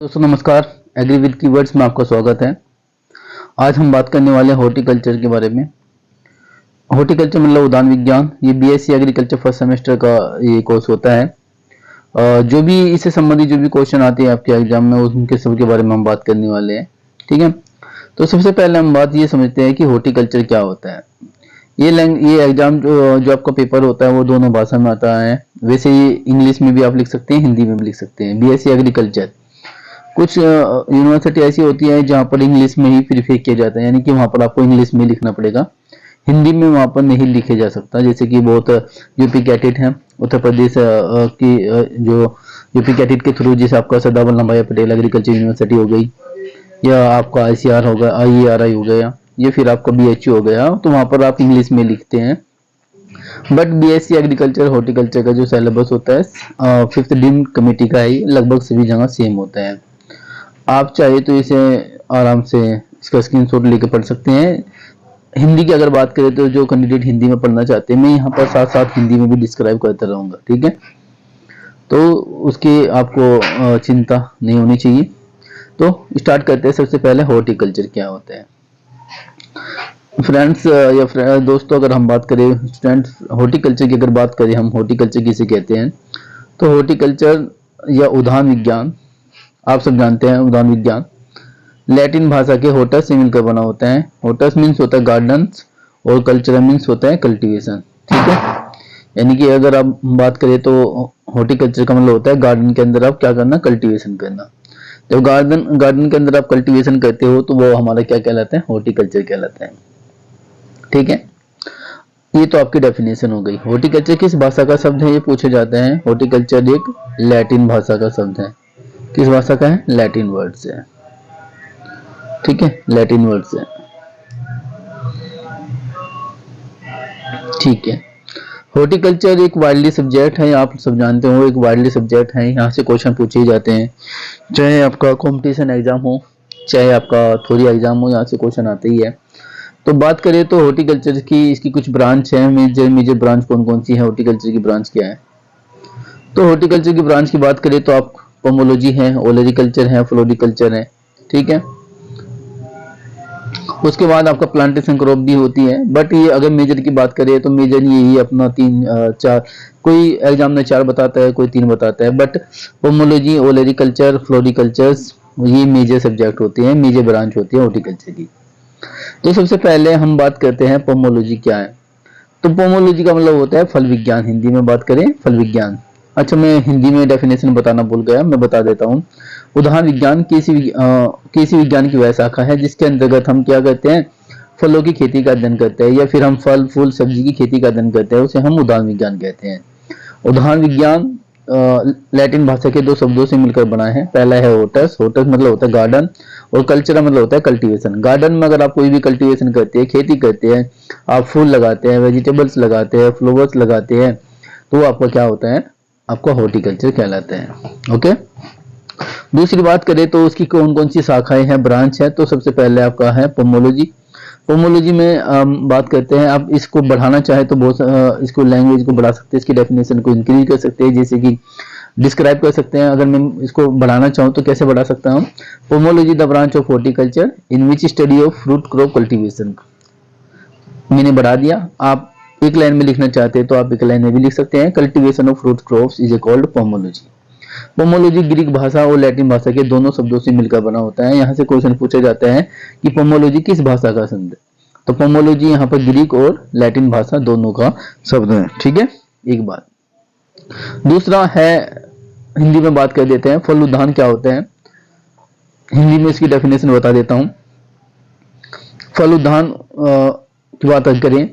दोस्तों नमस्कार। Agree with keywords में आपका स्वागत है। आज हम बात करने वाले हैं हॉर्टिकल्चर के बारे में। हॉर्टिकल्चर मतलब उद्यान विज्ञान। ये बीएससी एग्रीकल्चर फर्स्ट सेमेस्टर का ये कोर्स होता है। जो भी इससे संबंधित जो भी क्वेश्चन आते हैं आपके एग्जाम में उनके सब के बारे में हम बात करने वाले हैं। ठीक है, तो सबसे पहले हम बात ये समझते हैं कि हॉर्टिकल्चर क्या होता है। ये एग्जाम जो आपका पेपर होता है वो दोनों भाषा में आता है। वैसे ये इंग्लिश में भी आप लिख सकते हैं, हिंदी में भी लिख सकते हैं। बीएससी एग्रीकल्चर कुछ यूनिवर्सिटी ऐसी होती है जहाँ पर इंग्लिश में ही प्रीफेर किया जाता है, यानी कि वहाँ पर आपको इंग्लिश में लिखना पड़ेगा, हिंदी में वहाँ पर नहीं लिखे जा सकता। जैसे कि बहुत यूपी कैटेट है, उत्तर प्रदेश की जो यूपी कैटेट के थ्रू जैसे आपका सरदार वल्लभ भाई पटेल एग्रीकल्चर यूनिवर्सिटी हो गई, या आपका आईसीआर होगा, आईईआरआई हो गया, या फिर आपका बीएचयू हो गया, तो वहाँ पर आप इंग्लिश में लिखते हैं। बट बीएससी एग्रीकल्चर हॉर्टिकल्चर का जो सिलेबस होता है फिफ्थ डीम्ड कमेटी का है, लगभग सभी जगह सेम होता है। आप चाहे तो इसे आराम से इसका स्क्रीनशॉट लेके पढ़ सकते हैं। हिंदी की अगर बात करें तो जो कैंडिडेट हिंदी में पढ़ना चाहते हैं, मैं यहाँ पर साथ साथ हिंदी में भी डिस्क्राइब करता रहूंगा। ठीक है, तो उसकी आपको चिंता नहीं होनी चाहिए। तो स्टार्ट करते हैं। सबसे पहले हॉर्टिकल्चर क्या होता है। फ्रेंड्स या दोस्तों, अगर हम बात करें स्टूडेंट्स हॉर्टिकल्चर की अगर बात करें, हम हॉर्टिकल्चर किसे कहते हैं, तो हॉर्टिकल्चर या उद्यान विज्ञान, आप सब जानते हैं उद्यान विज्ञान लैटिन भाषा के होटस से मिलकर बना होता है। होटस मीन्स होता है गार्डन्स और कल्चर मीन्स होता है कल्टीवेशन। ठीक है, यानी कि अगर आप बात करें तो हॉर्टिकल्चर का मतलब होता है गार्डन के अंदर आप क्या करना, कल्टीवेशन करना। जब गार्डन के अंदर आप कल्टीवेशन करते हो तो वो हमारा क्या कहलाता है, हॉर्टिकल्चर कहलाता है। ठीक है, ये तो आपकी डेफिनेशन हो गई। हॉर्टिकल्चर किस भाषा का शब्द है ये पूछे जाते हैं। हॉर्टिकल्चर एक लैटिन भाषा का शब्द है। किस भाषा का है, लैटिन वर्ड से। ठीक है, लैटिन वर्ड से। ठीक है, हॉर्टिकल्चर एक वाइडली सब्जेक्ट है, आप सब जानते हो एक वाइडली सब्जेक्ट है। यहाँ से क्वेश्चन पूछे ही जाते हैं, चाहे आपका कंपटीशन एग्जाम हो, चाहे आपका थ्योरी एग्जाम हो, यहाँ से क्वेश्चन आते ही है। तो बात करें तो हॉर्टिकल्चर की इसकी कुछ ब्रांच है। मेजर ब्रांच कौन कौन सी है, हॉर्टिकल्चर की ब्रांच क्या है। तो हॉर्टिकल्चर की ब्रांच की बात करें तो आप पोमोलॉजी है, ओलेरिकल्चर है, फ्लोरिकल्चर है। ठीक है, उसके बाद आपका प्लांटेशन क्रॉप भी होती है। बट ये अगर मेजर की बात करें तो मेजर यही अपना 3-4, कोई एग्जाम में 4 बताता है, कोई 3 बताता है। बट पोमोलॉजी, ओलेरिकल्चर, फ्लोरिकल्चर्स ये मेजर सब्जेक्ट होते हैं, मेजर ब्रांच होती है हॉर्टिकल्चर की। तो सबसे पहले हम बात करते हैं पोमोलॉजी क्या है। तो पोमोलॉजी का मतलब होता है फल विज्ञान। हिंदी में बात करें फल विज्ञान। अच्छा, मैं हिंदी में डेफिनेशन बताना भूल गया, मैं बता देता हूँ। उद्यान विज्ञान कृषि विज्ञान की वह शाखा है जिसके अंतर्गत हम क्या करते हैं, फलों की खेती का अध्ययन करते हैं, या फिर हम फल फूल सब्जी की खेती का अध्ययन करते हैं, उसे हम उद्यान विज्ञान कहते हैं। उद्यान विज्ञान लैटिन भाषा के 2 शब्दों से मिलकर बना है। पहला है होटस। होटस मतलब होता है गार्डन, और कल्चर मतलब होता है कल्टीवेशन। गार्डन में अगर आप कोई भी कल्टीवेशन करते हैं, खेती करते हैं, आप फूल लगाते हैं, वेजिटेबल्स लगाते हैं, फ्लावर्स लगाते हैं, तो वो आपका क्या होता है, आपका हॉर्टिकल्चर कहलाता है। ओके, दूसरी बात करें तो उसकी कौन कौन सी शाखाएं हैं, ब्रांच है। तो सबसे पहले आपका है पोमोलॉजी। पोमोलॉजी में बात करते हैं, आप इसको बढ़ाना चाहे तो बहुत इसको लैंग्वेज को बढ़ा सकते हैं, इसकी डेफिनेशन को इंक्रीज कर सकते हैं, जैसे कि डिस्क्राइब कर सकते हैं। अगर मैं इसको बढ़ाना चाहूँ तो कैसे बढ़ा सकता हूँ, pomology the branch of horticulture in which study of fruit crop cultivation. मैंने बढ़ा दिया। आप एक लाइन में लिखना चाहते हैं तो आप एक लाइन में भी लिख सकते हैं, cultivation of fruit crops is called pomology. Pomology Greek भाषा और लैटिन भाषा के दोनों शब्दों से मिलकर बना होता है। यहाँ से क्वेश्चन पूछा जाता है कि पोमोलॉजी किस भाषा का शब्द है। तो पोमोलॉजी यहाँ पर ग्रीक और लैटिन भाषा दोनों का शब्द है। ठीक है, एक बात। दूसरा है, हिंदी में बात कर देते हैं, फल उद्यान क्या होते हैं। हिंदी में इसकी डेफिनेशन बता देता हूँ। फल उद्यान की बात करें,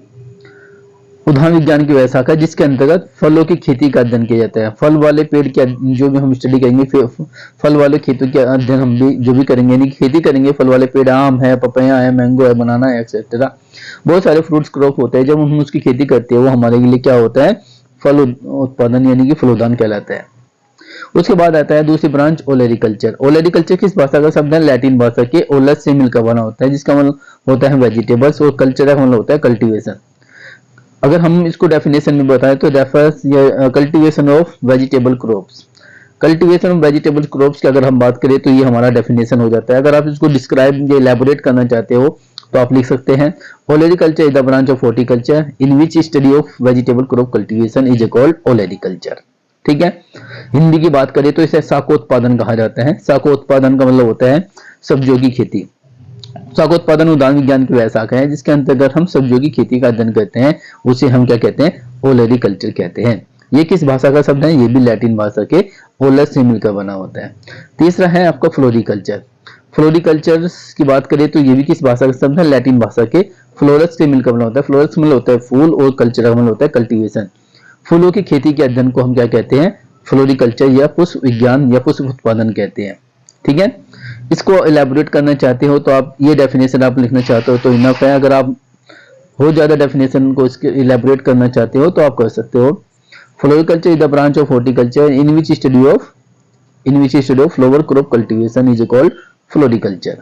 उद्यान विज्ञान की वह शाखा जिसके अंतर्गत फलों की खेती का अध्ययन किया जाता है। फल वाले पेड़ के जो भी हम स्टडी करेंगे, फल वाले खेतों के अध्ययन हम भी जो भी करेंगे, यानी खेती करेंगे, फल वाले पेड़, आम है, पपैया है, मैंगो है, बनाना है, एक्सेट्रा, बहुत सारे फ्रूट्स क्रॉप होते हैं। जब हम उसकी खेती करते हैं वो हमारे लिए क्या होता है, फल उत्पादन यानी कि फल उद्यान कहलाता है। उसके बाद आता है दूसरी ब्रांच ओलेरिकल्चर। ओलेरिकल्चर किस भाषा का शब्द है, लैटिन भाषा के ओलस से मिलकर बना होता है, जिसका मतलब होता है वेजिटेबल्स, और कल्चर का मतलब होता है कल्टीवेशन। अगर हम इसको डेफिनेशन में बताएं तो refers cultivation of vegetable crops. Cultivation of vegetable crops की अगर हम बात करें तो ये हमारा डेफिनेशन हो जाता है। अगर आप इसको डिस्क्राइब या इलैबोरेट करना चाहते हो तो आप लिख सकते हैं olericulture is the branch of horticulture in which study of vegetable crop cultivation is called olericulture. ठीक है। हिंदी की बात करें तो इसे शाकोत्पादन कहा जाता है। शाकोत्पादन का मतलब होता है सब्जियों की खेती। शाकोत्पादन उद्यान विज्ञान की वह शाखा है जिसके अंतर्गत हम सब्जियों की खेती का अध्ययन करते हैं, उसे हम क्या कहते हैं, ओलेरिकल्चर कहते हैं। ये किस भाषा का शब्द है, ये भी लैटिन भाषा के ओलस से मिलकर बना होता है। तीसरा है आपका फ्लोरिकल्चर। फ्लोरिकल्चर की बात करें तो ये भी किस भाषा का शब्द है, लैटिन भाषा के फ्लोरस से मिलकर बना होता है। फ्लोरस मतलब होता है फूल और कल्चर का मतलब होता है कल्टीवेशन। फूलों की खेती के अध्ययन को हम क्या कहते हैं, फ्लोरिकल्चर या पुष्प विज्ञान या पुष्प उत्पादन कहते हैं। ठीक है। इसको इलेबोरेट करना चाहते हो तो आप ये डेफिनेशन आप लिखना चाहते हो तो इनफ है। अगर आप बहुत ज्यादा डेफिनेशन को इसके इलेबोरेट करना चाहते हो तो आप कर सकते हो। Floriculture is the branch of horticulture in which study of flower crop cultivation is called floriculture.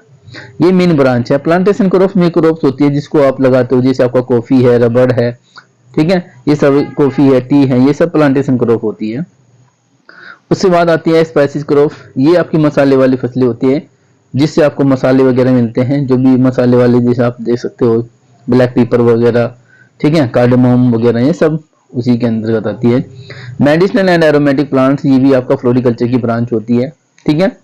ये मेन ब्रांच है। प्लांटेशन क्रॉप में क्रॉप्स होती है जिसको आप लगाते हो, जैसे आपका कॉफी है, रबड़ है, ठीक है, ये सब कॉफी है, टी है, ये सब प्लांटेशन क्रॉप होती है। उसके बाद आती है स्पाइसेस क्रॉप। ये आपकी मसाले वाली फसलें होती है जिससे आपको मसाले वगैरह मिलते हैं, जो भी मसाले वाले जैसे आप देख सकते हो ब्लैक पेपर वगैरह, ठीक है, कार्डमम वगैरह, ये सब उसी के अंतर्गत आती है। मेडिसिनल एंड एरोमेटिक प्लांट्स, ये भी आपका फ्लोरिकल्चर की ब्रांच होती है। ठीक है।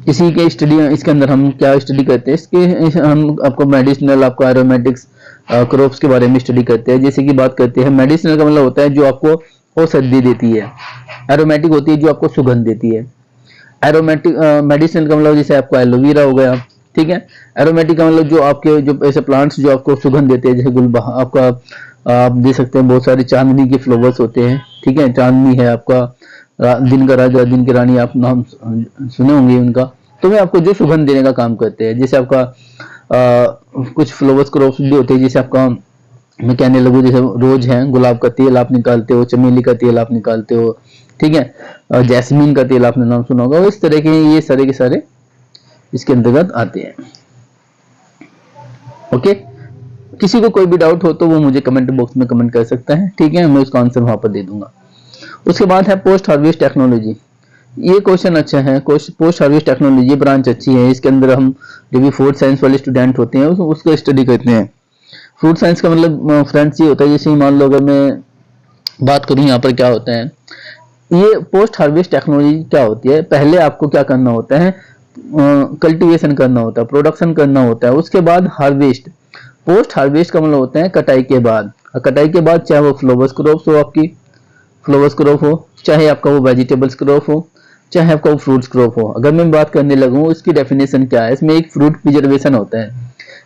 इसी के स्टडी, इसके अंदर हम क्या स्टडी करते हैं, इसके हम आपको मेडिसिनल, आपको एरोमेटिक्स क्रॉप्स के बारे में स्टडी करते हैं। जैसे कि बात करते हैं, मेडिसिनल का मतलब होता है जो आपको औषधि देती है, एरोमेटिक होती है जो आपको सुगंध देती है। एरोमेटिक मेडिसिनल का मतलब जैसे आपको एलोवेरा हो गया, ठीक है। एरोमेटिक का मतलब जो आपके जो ऐसे प्लांट्स जो आपको सुगंध देते हैं, जैसे गुलबहार आपका, आप देख सकते हैं बहुत सारे चांदनी के फ्लावर्स होते हैं, ठीक है, चांदनी है आपका, दिन का राजा, दिन की रानी, आप नाम सुने होंगे उनका, तो वे आपको जो सुगंध देने का काम करते हैं। जैसे आपका कुछ फ्लावर्स क्रॉप्स भी होते हैं, जैसे आपका मैं कहने लगूँ, जैसे रोज है, गुलाब का तेल आप निकालते हो, चमेली का तेल आप निकालते हो, ठीक है, जैस्मीन का तेल आपने नाम सुना होगा। इस तरह के ये सारे के सारे इसके अंतर्गत आते हैं। ओके। किसी को कोई भी डाउट हो तो वो मुझे कमेंट बॉक्स में कमेंट कर सकता है, ठीक है, मैं उसका आंसर वहां पर दे दूंगा। उसके बाद है पोस्ट हार्वेस्ट टेक्नोलॉजी। ये क्वेश्चन अच्छा है। पोस्ट हार्वेस्ट टेक्नोलॉजी ब्रांच अच्छी है। इसके अंदर हम जो भी फूड साइंस वाले स्टूडेंट होते हैं उसको स्टडी करते हैं। फूड साइंस का मतलब फ्रेंड्स ये होता है, जैसे मान लो अगर मैं बात करूं यहाँ पर क्या होता है, ये पोस्ट हार्वेस्ट टेक्नोलॉजी क्या होती है, पहले आपको क्या करना होता है, कल्टीवेशन करना होता है, प्रोडक्शन करना होता है, उसके बाद हार्वेस्ट। पोस्ट हार्वेस्ट का मतलब होता है कटाई के बाद। कटाई के बाद चाहे वो फ्लावर्स क्रॉप्स हो, आपकी फ्लावर्स क्रॉप हो, चाहे आपका वो वेजिटेबल्स क्रॉप हो, चाहे आपका वो फ्रूट्स क्रॉप हो। अगर मैं बात करने लगूँ इसकी डेफिनेशन क्या है, इसमें एक फ्रूट प्रिजर्वेशन होता है।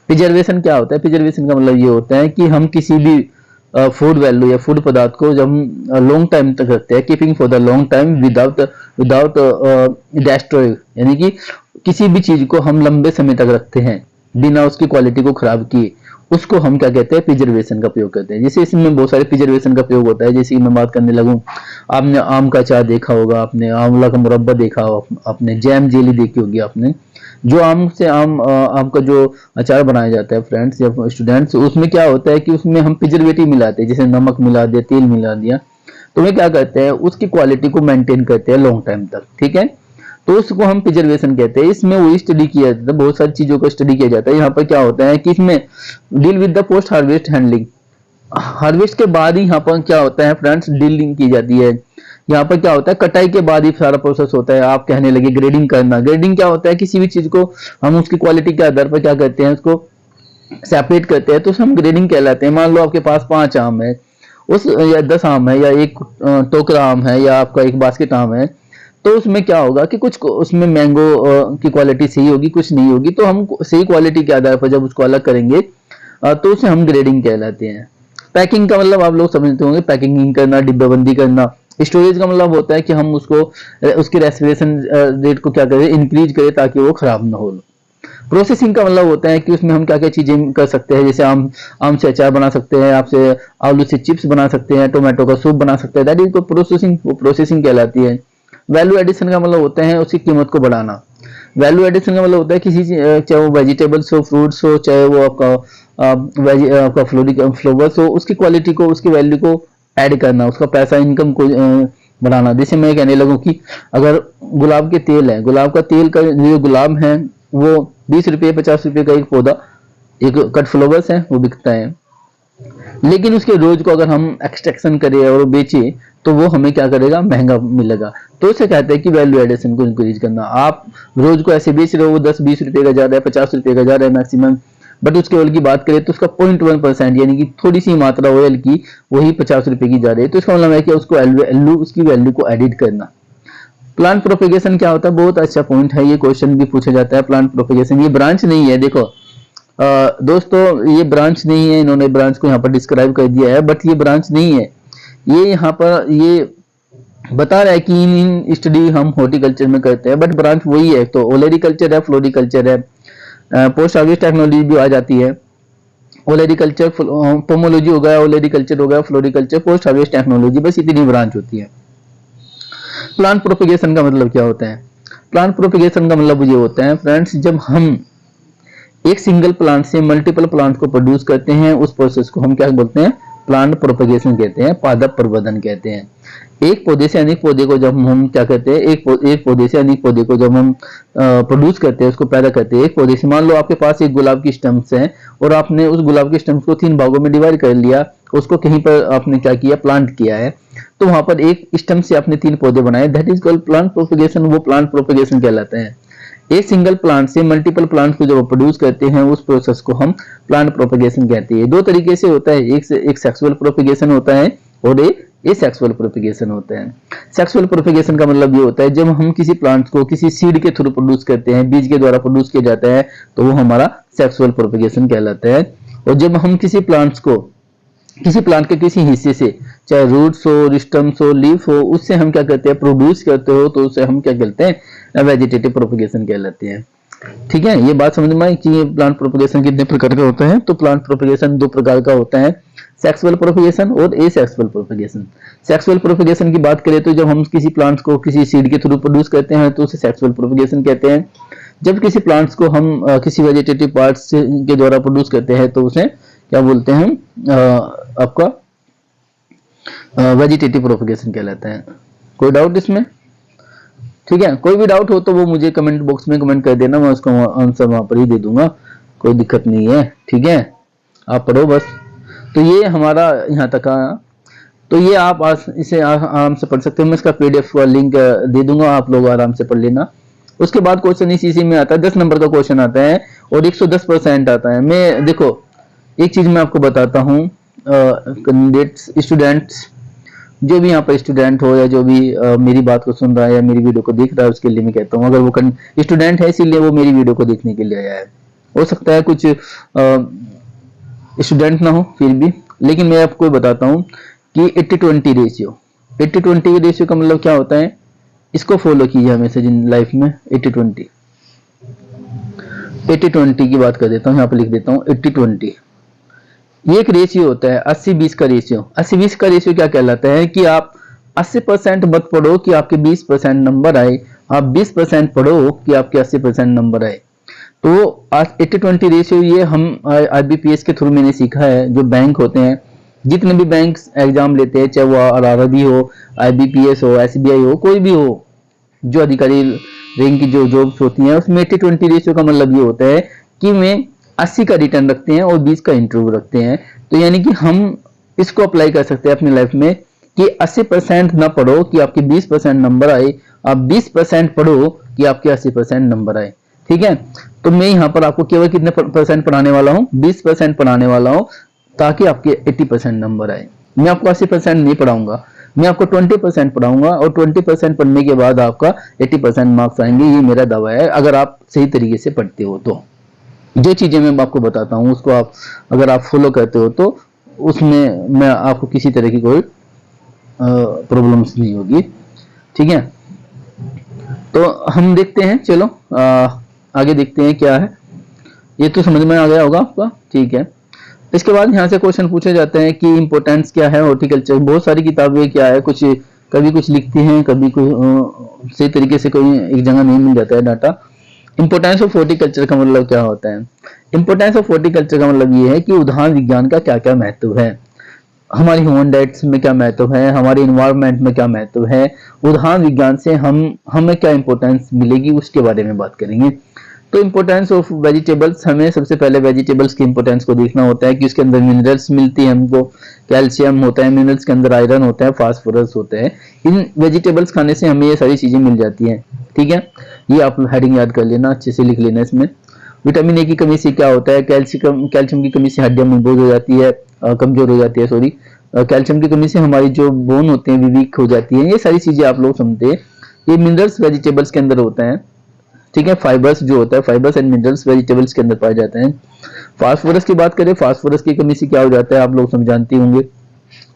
प्रिजर्वेशन क्या होता है, प्रिजर्वेशन का मतलब ये होता है कि हम किसी भी फूड वैल्यू या फूड पदार्थ को जब हम लॉन्ग टाइम तक रखते हैं, keeping for the long time without destroy, यानी कि किसी भी चीज को हम लंबे समय तक रखते हैं बिना उसकी क्वालिटी को खराब किए, उसको हम क्या कहते हैं, प्रिजर्वेशन का प्रयोग करते हैं। जैसे इसमें बहुत सारे प्रिजर्वेशन का प्रयोग होता है। जैसे कि मैं बात करने लगूं, आपने आम का अचार देखा होगा, आपने आंवला का मुरब्बा देखा होगा, आपने जैम जेली देखी होगी, आपने जो आम का जो अचार बनाया जाता है फ्रेंड्स या स्टूडेंट्स, उसमें क्या होता है कि उसमें हम प्रिजर्वेटिव मिलाते हैं, जैसे नमक मिला दिया, तेल मिला दिया, तो वे क्या करते हैं, उसकी क्वालिटी को मेंटेन करते हैं लॉन्ग टाइम तक, ठीक है, तो उसको हम प्रिजर्वेशन कहते हैं। इसमें वही स्टडी किया जाता है, बहुत सारी चीजों को स्टडी किया जाता है। यहाँ पर क्या होता है कि इसमें deal with the post harvest handling, harvest के बाद ही यहाँ पर क्या होता है फ्रेंड्स, डीलिंग की जाती है। यहाँ पर क्या होता है, कटाई के बाद ही सारा प्रोसेस होता है। आप कहने लगे ग्रेडिंग करना, ग्रेडिंग क्या होता है, किसी भी चीज को हम उसकी क्वालिटी के आधार पर क्या करते हैं, उसको सेपरेट करते हैं, तो हम ग्रेडिंग कहलाते हैं। मान लो आपके पास 5 आम है, उस या 10 आम है, या एक टोकरा आम है, या आपका एक बास्केट आम है, तो उसमें क्या होगा कि कुछ उसमें मैंगो की क्वालिटी सही होगी, कुछ नहीं होगी, तो हम सही क्वालिटी के आधार पर जब उसको अलग करेंगे तो उसे हम ग्रेडिंग कहलाते हैं। पैकिंग का मतलब आप लोग समझते होंगे, पैकिंग करना, डिब्बाबंदी करना। स्टोरेज का मतलब होता है कि हम उसको उसके रेस्पिरेशन रेट को क्या करें, इंक्रीज करें ताकि वो खराब ना हो। प्रोसेसिंग का मतलब होता है कि उसमें हम क्या क्या चीजें कर सकते हैं, जैसे आम से अचार बना सकते हैं, आपसे आलू से चिप्स बना सकते हैं, टोमेटो का सूप बना सकते हैं, दैट इज प्रोसेसिंग कहलाती है। वैल्यू एडिशन का मतलब होता है उसकी कीमत को बढ़ाना। वैल्यू एडिशन का मतलब होता है किसी चाहे वो वेजिटेबल्स हो, फ्रूट्स हो, चाहे वो आपका फ्लावर्स हो, उसकी क्वालिटी को, उसकी वैल्यू को ऐड करना, उसका पैसा इनकम को बढ़ाना। जैसे मैं कहने लगूं कि अगर गुलाब के तेल है, गुलाब का तेल का जो गुलाब है वो 20 रुपये 50 रुपये का एक पौधा, एक कट फ्लावर्स है वो बिकता है, लेकिन उसके रोज को अगर हम एक्सट्रैक्शन करें और बेचे तो वो हमें क्या करेगा, महंगा मिलेगा। तो इसे कहते हैं कि वैल्यू एडिशन को इंक्रीज करना। आप रोज को ऐसे बेच रहे हो, वो 10-20 रुपए का जा रहा है, 50 रुपए का जा रहा है मैक्सिमम, बट उसके ऑयल की बात करें तो उसका 0.1% यानी कि थोड़ी सी मात्रा ऑयल की वही 50 रुपए की जा रही है। तो इसका मतलब है कि उसको वैल्यू, उसकी वैल्यू को एडिट करना। प्लांट प्रोपेगेशन क्या होता है, बहुत अच्छा पॉइंट है, ये क्वेश्चन भी पूछा जाता है। प्लांट प्रोपेगेशन ये ब्रांच नहीं है, देखो दोस्तों ये ब्रांच नहीं है, इन्होंने ब्रांच को यहाँ पर डिस्क्राइब कर दिया है, बट ये ब्रांच नहीं है। ये यहाँ पर ये बता रहा है कि इन स्टडी हम हॉर्टिकल्चर में करते हैं, बट ब्रांच वही है। तो ओलेरिकल्चर है, फ्लोरिकल्चर है, पोस्ट हार्वेस्ट टेक्नोलॉजी भी आ जाती है। ओलेरिकल्चर, पोमोलॉजी हो गया, ओलेरिकल्चर हो गया, फ्लोरिकल्चर, पोस्ट हार्वेस्ट टेक्नोलॉजी, बस इतनी ब्रांच होती है। प्लांट प्रोपेगेशन का मतलब क्या होता है? प्लांट प्रोपेगेशन का मतलब ये होता है फ्रेंड्स, जब हम एक सिंगल प्लांट से मल्टीपल प्लांट को प्रोड्यूस करते हैं, उस प्रोसेस को हम क्या बोलते हैं? प्लांट प्रोपेगेशन कहते हैं, पादप प्रवर्धन कहते हैं। एक पौधे से अनेक पौधे को जब हम क्या कहते हैं, एक पौधे से अनेक पौधे को जब हम प्रोड्यूस करते हैं, उसको पैदा करते हैं। एक पौधे से, मान लो आपके पास एक गुलाब की स्टम्प्स है और आपने उस गुलाब के स्टम्प्स को 3 भागों में डिवाइड कर लिया, उसको कहीं पर आपने क्या किया, प्लांट किया है, तो वहां पर एक स्टम्प से आपने 3 पौधे बनाए, that is called plant propagation. वो प्लांट प्रोपेगेशन कहलाता है। एक सिंगल प्लांट से मल्टीपल प्लांट को जब प्रोड्यूस करते हैं, उस प्रोसेस को हम प्लांट प्रोपेगेशन कहते हैं। 2 तरीके से होता है, एक सेक्सुअल प्रोपेगेशन होता है और एक एसेक्सुअल प्रोपेगेशन होता है। सेक्सुअल प्रोपेगेशन का मतलब ये होता है जब हम किसी प्लांट को किसी सीड के थ्रू प्रोड्यूस करते हैं, बीज के द्वारा प्रोड्यूस किया जाता है, तो वो हमारा सेक्सुअल प्रोपेगेशन कहलाता है। और जब हम किसी प्लांट्स को, किसी प्लांट के किसी हिस्से से, चाहे रूट्स हो, स्टम्स हो, लीफ हो, उससे हम क्या करते हैं, प्रोड्यूस करते हो, तो उसे हम क्या कहते हैं, वेजिटेटिव प्रोपेगेशन कहलाते हैं। ठीक है, ये बात समझ में आई कि ये प्लांट प्रोपेगेशन कितने प्रकार का होता है। तो प्लांट प्रोपेगेशन 2 प्रकार का होता है, सेक्सुअल प्रोपेगेशन और एसेक्सुअल प्रोपेगेशन। सेक्सुअल प्रोपेगेशन की बात करें तो जब हम किसी प्लांट्स को किसी सीड के थ्रू प्रोड्यूस करते हैं तो उसे सेक्सुअल प्रोपेगेशन कहते हैं। जब किसी प्लांट्स को हम किसी वेजिटेटिव पार्ट्स के द्वारा प्रोड्यूस करते हैं तो उसे क्या बोलते हैं, आपका वेजिटेटिव प्रोपेगेशन कहलाता है। कोई डाउट इसमें? ठीक है, कोई भी डाउट हो तो वो मुझे कमेंट बॉक्स में कमेंट कर देना, मैं उसका आंसर वहां पर ही दे दूंगा, कोई दिक्कत नहीं है। ठीक है, आप पढ़ो बस। तो ये हमारा यहाँ तक आया, तो ये आप इसे आराम से पढ़ सकते हो। मैं इसका पीडीएफ का लिंक दे दूंगा, आप लोग आराम से पढ़ लेना। उसके बाद क्वेश्चन इसी में आता है, 10 नंबर का क्वेश्चन आता है और 110% आता है। मैं देखो एक चीज मैं आपको बताता हूँ, कैंडिडेट्स, स्टूडेंट्स, जो भी यहाँ पर स्टूडेंट हो या जो भी मेरी बात को सुन रहा है या मेरी वीडियो को देख रहा है, उसके लिए मैं कहता हूँ, अगर वो स्टूडेंट है इसीलिए वो मेरी वीडियो को देखने के लिए आया है, हो सकता है कुछ स्टूडेंट ना हो फिर भी, लेकिन मैं आपको बताता हूँ कि 80-20 रेशियो, 80-20 रेशियो का मतलब क्या होता है, इसको फॉलो कीजिए हमेशा लाइफ में। 80-20 की बात कर देता हूँ, यहाँ पर लिख देता हूँ 80-20। ये एक रेशियो होता है 80-20 का रेशियो। 80-20 का रेशियो क्या कहलाता है कि आप 80% मत पढ़ो कि आपके 20% नंबर आए, आप 20% पढ़ो कि आपके 80% नंबर आए। तो 80-20 रेशियो ये हम IBPS के थ्रू मैंने सीखा है। जो बैंक होते हैं, जितने भी बैंक एग्जाम लेते हैं, चाहे वो RRB हो, IBPS हो, SBI हो, कोई भी हो, जो अधिकारी रैंक की जो जॉब्स होती हैं, उसमें 80-20 रेशियो का मतलब ये होता है कि मैं 80 का रिटर्न रखते हैं और 20 का इंटरव्यू रखते हैं। तो यानी कि हम इसको अप्लाई कर सकते हैं अपनी लाइफ में कि 80% ना पढ़ो कि आपके 20% नंबर आए, आप 20% पढ़ो कि आपके 80% नंबर आए। ठीक है, तो मैं यहाँ पर आपको केवल कितने % पढ़ाने वाला हूँ, 20% पढ़ाने वाला हूँ, ताकि आपके 80% नंबर आए। मैं आपको 80% नहीं पढ़ाऊंगा, मैं आपको 20% पढ़ाऊंगा और 20% पढ़ने के बाद आपका 80% मार्क्स आएंगे। ये मेरा दावा है, अगर आप सही तरीके से पढ़ते हो तो। जो चीजें मैं आपको बताता हूँ उसको आप अगर आप फॉलो करते हो तो उसमें मैं आपको किसी तरह की कोई प्रॉब्लम्स नहीं होगी। ठीक है, तो हम देखते हैं, चलो आगे देखते हैं क्या है। ये तो समझ में आ गया होगा आपका। ठीक है, इसके बाद यहाँ से क्वेश्चन पूछे जाते हैं कि इंपोर्टेंस क्या है हॉर्टिकल्चर। बहुत सारी किताबें क्या है, कुछ कभी कुछ लिखती हैं, कभी कुछ सही तरीके से कोई एक जगह नहीं मिल जाता है डाटा। इंपोर्टेंस ऑफ हॉर्टिकल्चर का मतलब क्या होता है? इंपोर्टेंस ऑफ हॉर्टिकल्चर का मतलब ये है कि उद्यान विज्ञान का क्या क्या महत्व है। हमारी ह्यूमन डाइट्स में क्या महत्व है, हमारे इन्वायरमेंट में क्या महत्व है, उद्यान विज्ञान से हमें क्या इंपॉर्टेंस मिलेगी, उसके बारे में बात करेंगे। तो इंपॉर्टेंस ऑफ वेजिटेबल्स, हमें सबसे पहले वेजिटेबल्स की इंपॉर्टेंस को देखना होता है कि उसके अंदर मिनरल्स मिलती है, हमको कैल्शियम होता है, मिनरल्स के अंदर आयरन होता है, फास्फोरस होता है। इन वेजिटेबल्स खाने से हमें ये सारी चीजें मिल जाती हैं। ठीक है, ये आप हेडिंग याद कर लेना, अच्छे से लिख लेना। इसमें विटामिन ए की कमी से क्या होता है, कैल्शियम की कमी से हड्डियां मजबूत हो जाती है, कमजोर हो जाती है, सॉरी। कैल्शियम की कमी से हमारी जो बोन होते हैं वीक हो जाती है। ये सारी चीजें आप लोग समझते हैं। ये मिनरल्स वेजिटेबल्स के अंदर होते हैं। ठीक है, फाइबर्स जो होता है, फाइबर्स एंड मिनरल्स वेजिटेबल्स के अंदर पाए जाते हैं। फास्फोरस की बात करें, फास्फोरस की कमी से क्या हो जाता है, आप लोग समझानते होंगे।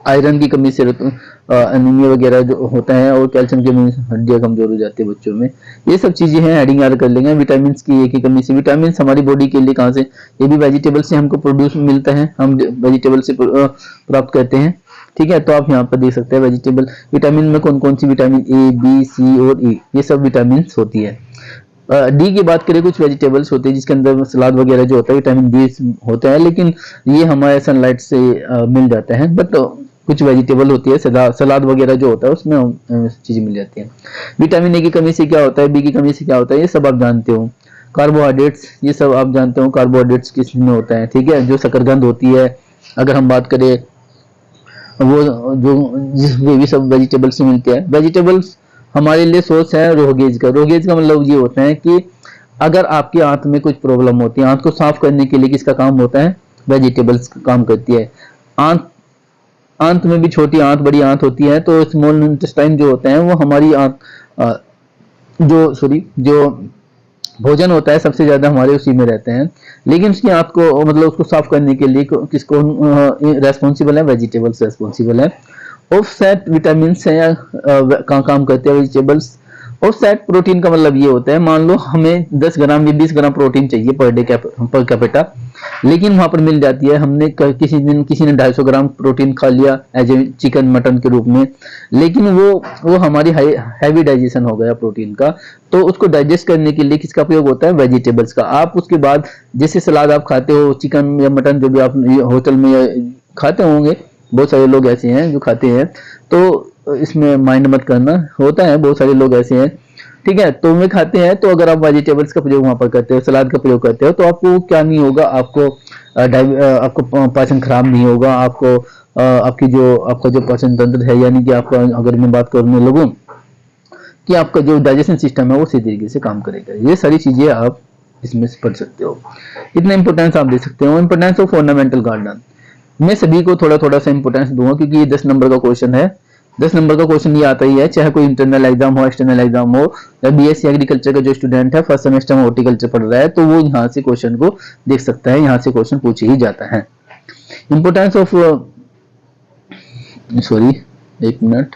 आयरन की कमी से एनीमिया वगैरह जो होता है, और कैल्शियम की कमी से हड्डियां कमजोर हो जाती है बच्चों में। ये सब चीजें हैं, हेडिंग याद कर लेंगे। विटामिन की ए की कमी से, विटामिन हमारी बॉडी के लिए कहाँ से, ये भी वेजिटेबल से हमको प्रोड्यूस मिलता है, हम वेजिटेबल से प्राप्त करते हैं। ठीक है, तो आप यहाँ पर देख सकते हैं वेजिटेबल विटामिन में कौन कौन सी, विटामिन ए, बी, सी और ई, ये सब विटामिन होती है। डी की बात करें, कुछ वेजिटेबल्स होते हैं जिसके अंदर सलाद वगैरह जो होता है विटामिन डी होता है, लेकिन ये हमारे सनलाइट से मिल जाता है। बट कुछ वेजिटेबल होती है, सलाद वगैरह जो होता है उसमें चीजें मिल जाती है। विटामिन ए की कमी से क्या होता है, बी की कमी से क्या होता है, ये सब आप जानते हो। कार्बोहाइड्रेट्स, ये सब आप जानते हो, कार्बोहाइड्रेट्स किस में होता है। ठीक है, जो शकरकंद होती है, अगर हम बात करें, वो जो जिसमें भी सब वेजिटेबल से मिलते हैं। वेजिटेबल्स हमारे लिए सोर्स है रोगेज का। रोगेज का मतलब ये होता है कि अगर आपकी आंत में कुछ प्रॉब्लम होती है, आंत को साफ करने के लिए किसका काम होता है, वेजिटेबल्स काम करती है। आंत आंत में भी छोटी आंत बड़ी आंत होती है, तो स्मॉल इंटेस्टाइन जो होते हैं वो हमारी आंत जो भोजन होता है सबसे ज्यादा हमारे उसी में रहते हैं। लेकिन उसकी आंत को मतलब उसको साफ करने के लिए किसको रेस्पॉन्सिबल है, वेजिटेबल्स रेस्पॉन्सिबल है। ऑफसेट विटामिन से काम करते हैं वेजिटेबल्स। ऑफसेट प्रोटीन का मतलब ये होता है, मान लो हमें 10 ग्राम या 20 ग्राम प्रोटीन चाहिए पर डे पर कैपिटा, लेकिन वहां पर मिल जाती है। हमने किसी दिन किसी ने 250 ग्राम प्रोटीन खा लिया एज ए चिकन मटन के रूप में, लेकिन वो हमारी हैवी डाइजेशन हो गया प्रोटीन का। तो उसको डाइजेस्ट करने के लिए किसका प्रयोग होता है, वेजिटेबल्स का। आप उसके बाद जैसे सलाद आप खाते हो, चिकन या मटन जो भी आप होटल में खाते होंगे, बहुत सारे लोग ऐसे हैं जो खाते हैं, तो इसमें माइंड मत करना, होता है बहुत सारे लोग ऐसे हैं। ठीक है, तो वे खाते हैं, तो अगर आप वेजिटेबल्स का प्रयोग वहां पर करते हो, सलाद का प्रयोग करते हो, तो आपको क्या नहीं होगा, आपको पाचन खराब नहीं होगा, आपका जो पाचन तंत्र है, यानी कि आपका, अगर मैं बात करने लगूं कि आपका जो डाइजेशन सिस्टम है वो सही तरीके से काम करेगा। ये सारी चीजें आप इसमें से पढ़ सकते हो। इतना इंपॉर्टेंस आप दे सकते हो। इंपॉर्टेंस ऑफ ऑर्नामेंटल गार्डन, मैं सभी को थोड़ा थोड़ा सा इंपॉर्टेंस दूंगा, क्योंकि ये 10 नंबर का क्वेश्चन है। 10 नंबर का क्वेश्चन ये आता ही है, चाहे कोई इंटरनल एग्जाम हो, एक्सटर्नल एग्जाम हो, या बीएससी एग्रीकल्चर का जो स्टूडेंट है, फर्स्ट सेमेस्टर में हॉर्टिकल्चर पढ़ रहा है, तो वो यहाँ से क्वेश्चन को देख सकता है, यहाँ से क्वेश्चन पूछे ही जाता है। इंपॉर्टेंस ऑफ, सॉरी एक मिनट,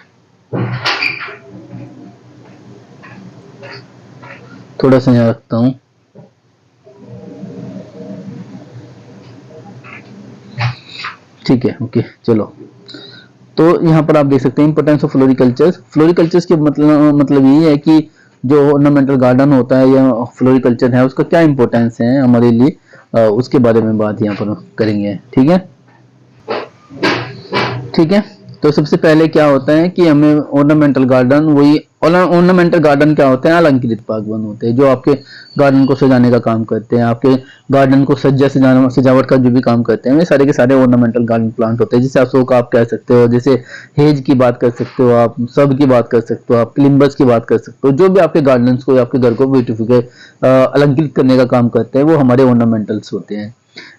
थोड़ा सा यहाँ रखता हूँ। ठीक है, ओके, चलो। तो यहाँ पर आप देख सकते हैं इंपोर्टेंस ऑफ फ्लोरिकल्चर्स। फ्लोरिकल्चर्स के मतलब यही है कि जो ऑर्नामेंटल गार्डन होता है या फ्लोरिकल्चर है, उसका क्या इंपॉर्टेंस है हमारे लिए, उसके बारे में बात यहाँ पर करेंगे। ठीक है, ठीक है। तो सबसे पहले क्या होता है कि हमें ऑर्नामेंटल गार्डन, वही ऑर्नामेंटल गार्डन क्या होते हैं, अलंकृत बागवान होते हैं, जो आपके गार्डन को सजाने का काम करते हैं, आपके गार्डन को सजावट का जो भी काम करते हैं, वे सारे के सारे ऑर्नामेंटल गार्डन प्लांट होते हैं। जैसे अशोक आप कह सकते हो, जैसे हेज की बात कर सकते हो, आप सब की बात कर सकते हो, आप क्लिम्बस की बात कर सकते हो। जो भी आपके गार्डन को, आपके घर को ब्यूटिफिकेट अलंकृत करने का काम करते हैं, वो हमारे ऑर्नामेंटल्स होते हैं।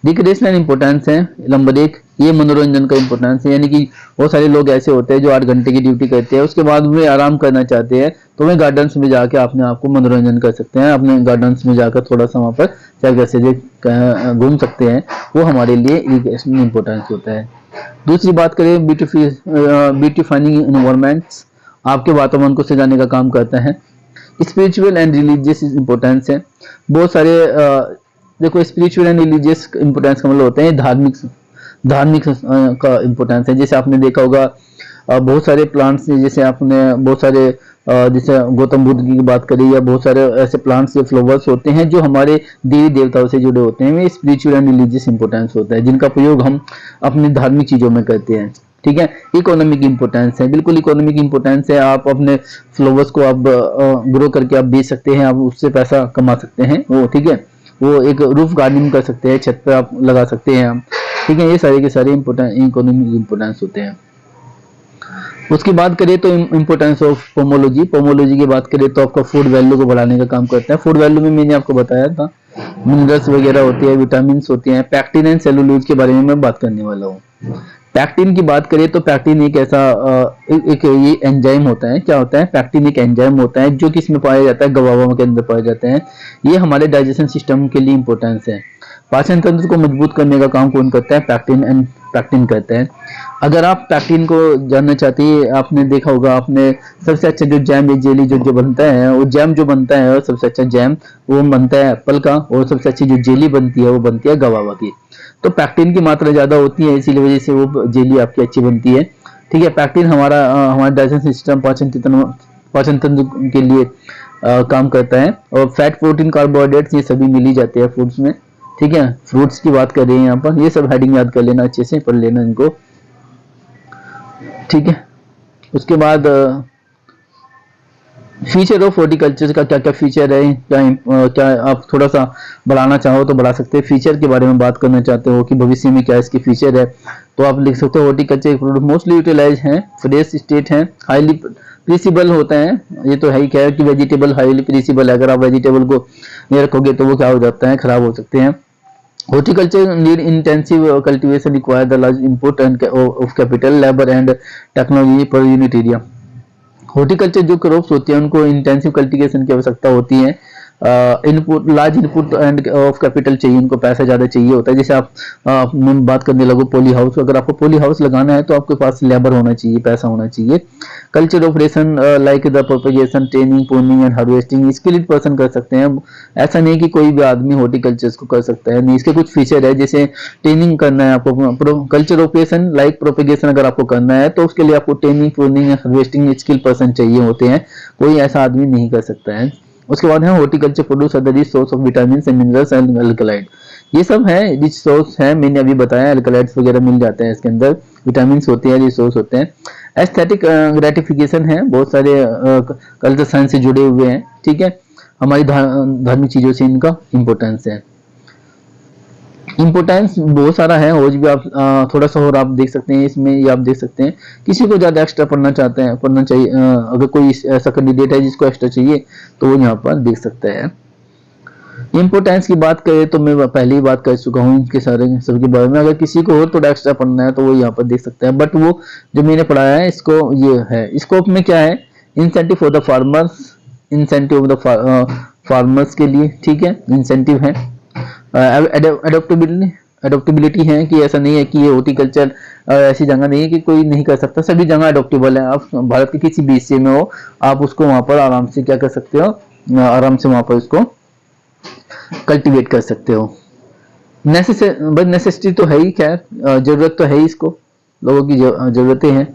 रिक्रिएशनल इंपोर्टेंस है नंबर 1, ये मनोरंजन का इंपोर्टेंस है, यानी कि बहुत सारे लोग ऐसे होते हैं जो 8 घंटे की ड्यूटी करते हैं, उसके बाद वे आराम करना चाहते हैं, तो वे गार्डन्स में जाके अपने आप को मनोरंजन कर सकते हैं, अपने गार्डन्स में जाकर थोड़ा सा वहाँ पर चल से घूम सकते हैं। वो हमारे लिए रिक्रिएशनल इंपोर्टेंस होता है। दूसरी बात करें, ब्यूटीफाइंग एनवायरमेंट्स, आपके वातावरण को सजाने का काम करता है। स्पिरिचुअल एंड रिलीजियस इंपोर्टेंस है, बहुत सारे देखो स्पिरिचुअल एंड रिलीजियस इंपोर्टेंस का मतलब होते हैं धार्मिक का इंपोर्टेंस है। जैसे आपने देखा होगा बहुत सारे प्लांट्स, जैसे आपने बहुत सारे जैसे गौतम बुद्ध की बात करी, या बहुत सारे ऐसे प्लांट्स या फ्लावर्स होते हैं जो हमारे देवी देवताओं से जुड़े होते हैं, वे स्पिरिचुअल एंड रिलीजियस इंपोर्टेंस होता है, जिनका प्रयोग हम अपनी धार्मिक चीजों में करते हैं। ठीक है। इकोनॉमिक इंपोर्टेंस है, बिल्कुल इकोनॉमिक इंपोर्टेंस है। आप अपने फ्लावर्स को आप ग्रो करके आप बेच सकते हैं, आप उससे पैसा कमा सकते हैं वो, ठीक है। वो एक रूफ गार्डनिंग कर सकते हैं, छत पे आप लगा सकते हैं आप, ठीक है। ये सारे के सारे इकोनॉमिक इंपोर्टेंस होते हैं। उसकी बात करें तो इम्पोर्टेंस ऑफ पोमोलॉजी, पोमोलॉजी की बात करें तो आपका फूड वैल्यू को बढ़ाने का काम करता है। फूड वैल्यू में मैंने आपको बताया था मिनरल्स वगैरह होती है, विटामिन होती हैं। पैक्टिन एंड सेलुलोज के बारे में मैं बात करने वाला हूँ। पैक्टिन की बात करें तो पैक्टिन एक ऐसा एक ये एंजाइम होता है। क्या होता है? पैक्टिन एक एंजाइम होता है जो किसमें पाया जाता है? गवावा के अंदर पाया जाता है। ये हमारे डाइजेशन सिस्टम के लिए इंपॉर्टेंस है। पाचन तंत्र को मजबूत करने का काम कौन करता है? पैक्टिन करते हैं। अगर आप पैक्टिन को जानना चाहते हैं, आपने देखा होगा, आपने सबसे अच्छा जो जैम या जेली जो बनता है, वो जैम जो बनता है, और सबसे अच्छा जैम वो बनता है एप्पल का, और सबसे अच्छी जो जेली बनती है वो बनती है गवावा की। तो पैक्टिन की मात्रा ज्यादा होती है, इसीलिए वजह से वो जेली आपकी अच्छी बनती है, ठीक है। पैक्टिन हमारा डाइजेशन सिस्टम, पाचन तंत्र के लिए काम करता है। और फैट, प्रोटीन, कार्बोहाइड्रेट्स ये सभी मिल ही जाते हैं फूड्स में, ठीक है। फ्रूट्स की बात कर रहे हैं यहाँ पर, ये सब हेडिंग याद कर लेना, अच्छे से पढ़ लेना इनको, ठीक है। उसके बाद फीचर ऑफ हॉर्टिकल्चर का क्या क्या फीचर है, क्या आप थोड़ा सा बढ़ाना चाहो तो बढ़ा सकते हैं। फीचर के बारे में बात करना चाहते हो कि भविष्य में क्या इसके फीचर है, तो आप लिख सकते हो हॉर्टिकल्चर प्रोडक्ट मोस्टली यूटिलाइज हैं, फ्रेश स्टेट हैं, हाईली प्रीसिबल होते हैं। ये तो है ही क्या है कि वेजिटेबल हाईली प्रीसिबल है, अगर आप वेजिटेबल को नहीं रखोगे तो वो क्या हो जाता है? खराब हो सकते हैं। Horticulture need intensive cultivation, require the large input and of capital, labor and technology per unit area. Horticulture जो क्रॉप्स होती हैं उनको इंटेंसिव कल्टीवेशन की आवश्यकता होती है। Input, large input end of capital चाहिए, उनको पैसा ज्यादा चाहिए होता है। जैसे आप बात करने लगो पॉली हाउस, अगर आपको पॉली हाउस लगाना है तो आपके पास लेबर होना चाहिए, पैसा होना चाहिए। Culture operation like the propagation, training, pruning and harvesting skilled person कर सकते हैं। ऐसा नहीं कि कोई भी आदमी हॉर्टिकल्चर को कर सकता है, नहीं। इसके कुछ फीचर है, जैसे ट्रेनिंग करना है आपको, कल्चर ऑपरेशन लाइक प्रोपेगेशन अगर आपको करना है तो उसके लिए आपको training, pruning, harvesting skill person चाहिए होते हैं, कोई ऐसा आदमी नहीं कर सकता है। उसके बाद है horticulture produce other rich source of vitamin and minerals and alkaloid. ये सब है रिच सोर्स है, मैंने अभी बताया, अल्कलाइड्स वगैरह मिल जाते हैं इसके अंदर, विटामिन होते हैं, रिच सोर्स होते हैं। एस्थेटिक ग्रेटिफिकेशन है, बहुत सारे कल्चर साइंस से जुड़े हुए हैं, ठीक है। हमारी धार्मिक चीजों से इनका इंपॉर्टेंस है। इंपोर्टेंस बहुत सारा है, और भी आप थोड़ा सा और आप देख सकते हैं इसमें, ये आप देख सकते हैं। किसी को ज्यादा एक्स्ट्रा पढ़ना चाहते हैं, पढ़ना चाहिए, अगर कोई ऐसा कैंडिडेट है जिसको एक्स्ट्रा चाहिए तो वो यहाँ पर देख सकता है। इंपोर्टेंस की बात करें तो मैं पहले ही बात कर चुका हूँ इनके सारे सबके बारे में। अगर किसी को और थोड़ा एक्स्ट्रा पढ़ना है तो वो यहाँ पर देख सकता है, बट वो जो मैंने पढ़ाया है इसको ये है। स्कोप में क्या है? Incentive for the farmers, incentive of the farmers के लिए, ठीक है, इंसेंटिव है। एडोप्टेबिलिटी है कि ऐसा नहीं है कि ये हॉर्टिकल्चर ऐसी जगह नहीं है कि कोई नहीं कर सकता, सभी जगह एडोप्टेबल है। आप भारत के किसी भी हिस्से में हो, आप उसको वहां पर आराम से क्या कर सकते हो? आराम से वहां पर उसको कल्टीवेट कर सकते हो। नेसेसिटी तो है ही, क्या जरूरत तो है ही, इसको लोगों की जरूरतें हैं।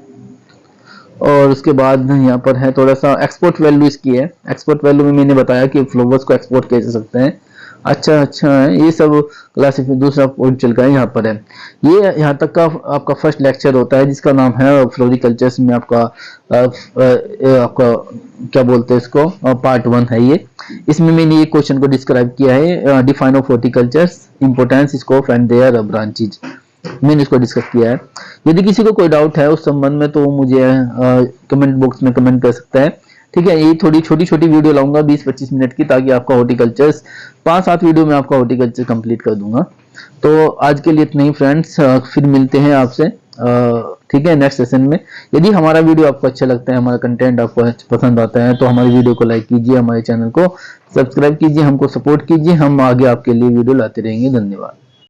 और उसके बाद यहाँ पर है थोड़ा सा एक्सपोर्ट वैल्यू इसकी है। एक्सपोर्ट वैल्यू में मैंने बताया कि फ्लावर्स को एक्सपोर्ट कैसे सकते हैं। अच्छा है, ये सब क्लासिफिक दूसरा पॉइंट चल रहा है यहाँ पर है। ये यहाँ तक का आपका फर्स्ट लेक्चर होता है जिसका नाम है फ्लोरिकल्चर्स में आपका क्या बोलते हैं इसको, पार्ट 1 है ये। इसमें मैंने ये क्वेश्चन को डिस्क्राइब किया है, define of horticultures, importance, scope and their branches, मैंने इसको डिस्कस किया है। यदि किसी को कोई डाउट है उस संबंध में तो मुझे कमेंट बॉक्स में कमेंट कर सकता है, ठीक है। ये थोड़ी छोटी वीडियो लाऊंगा 20-25 मिनट की, ताकि आपका हॉर्टिकल्चर्स 5-7 वीडियो में आपका हॉर्टिकल्चर कंप्लीट कर दूंगा। तो आज के लिए इतना ही फ्रेंड्स, फिर मिलते हैं आपसे, ठीक है, नेक्स्ट सेशन में। यदि हमारा वीडियो आपको अच्छा लगता है, हमारा कंटेंट आपको पसंद आता है तो हमारी वीडियो को लाइक कीजिए, हमारे चैनल को सब्सक्राइब कीजिए, हमको सपोर्ट कीजिए, हम आगे आपके लिए वीडियो लाते रहेंगे। धन्यवाद।